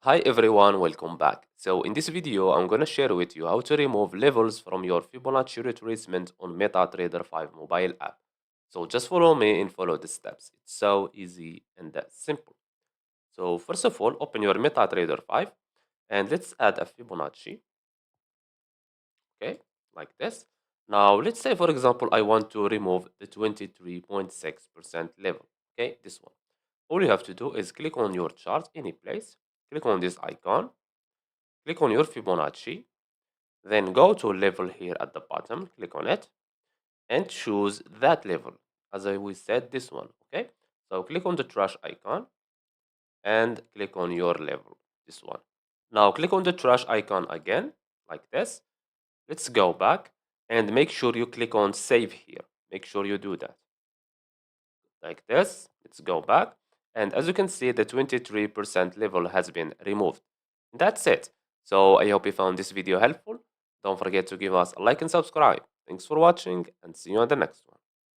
Hi everyone, welcome back. So in this video, I'm going to share with you how to remove levels from your Fibonacci retracement on MetaTrader 5 mobile app. So just follow me and follow the steps. It's so easy and simple. So first of all, open your MetaTrader 5 and let's add a Fibonacci, okay, like this. Now let's say for example, I want to remove the 23.6% level, okay, this one. All you have to do is click on your chart any place, click on this icon, click on your Fibonacci, then go to level here at the bottom, click on it, and choose that level. As we said, this one, okay? So click on the trash icon and click on your level, this one. Now click on the trash icon again, like this. Let's go back and make sure you click on save here. Make sure you do that. Like this, let's go back. And as you can see, the 23% level has been removed. That's it. So I hope you found this video helpful. Don't forget to give us a like and subscribe. Thanks for watching and see you on the next one.